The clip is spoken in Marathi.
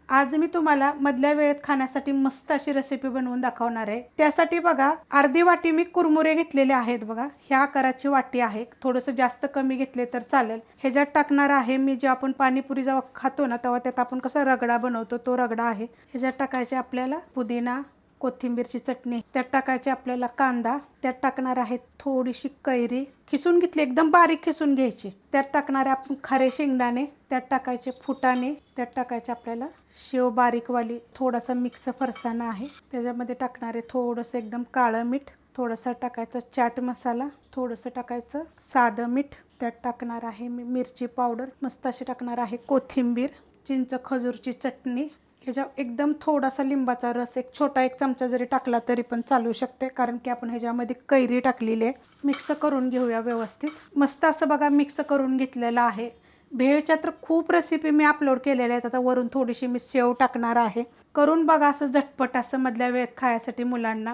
आज मी तुम्हाला मधल्या वेळेत खाण्यासाठी मस्त अशी रेसिपी बनवून दाखवणार आहे। त्यासाठी बघा अर्धी वाटी मी कुरमुरे घेतलेले आहेत। बघा ह्या आकाराची वाटी आहे, थोडंसं जास्त कमी घेतले तर चालेल। ह्याच्यात टाकणार आहे मी जे आपण पाणीपुरी जेव्हा खातो ना तेव्हा त्यात आपण कसा रगडा बनवतो तो रगडा आहे। ह्याच्यात टाकायचे आपल्याला पुदिना, कोथिंबीरची चटणी, त्यात टाकायचे आपल्याला कांदा, त्यात टाकणार आहे थोडीशी कैरी खिसून घेतली, एकदम बारीक खिसून घ्यायची। त्यात टाकणार आपण खारे शेंगदाणे, त्यात टाकायचे फुटाणे, त्यात टाकायचे आपल्याला शेव बारीकवाली, थोडासा मिक्स फरसाणा आहे, त्याच्यामध्ये टाकणार आहे थोडंसं एकदम काळं मीठ, थोडंसं टाकायचं चाट मसाला, थोडंसं टाकायचं साधं मीठ, त्यात टाकणार आहे मी मिरची पावडर, मस्त अशी टाकणार आहे कोथिंबीर, चिंच खजूरची चटणी, ह्याच्या एकदम थोडासा लिंबाचा रस, एक छोटा एक चमचा जरी टाकला तरी पण चालू शकते, कारण की आपण ह्याच्यामध्ये कैरी टाकलेली आहे। मिक्स करून घेऊया व्यवस्थित। मस्त असं बघा मिक्स करून घेतलेलं आहे। भेळच्या तर खूप रेसिपी मी अपलोड केलेल्या आहेत, आता वरून थोडीशी मी शेव टाकणार आहे। करून बघा असं झटपट असं मधल्या वेळेत खायसाठी मुलांना।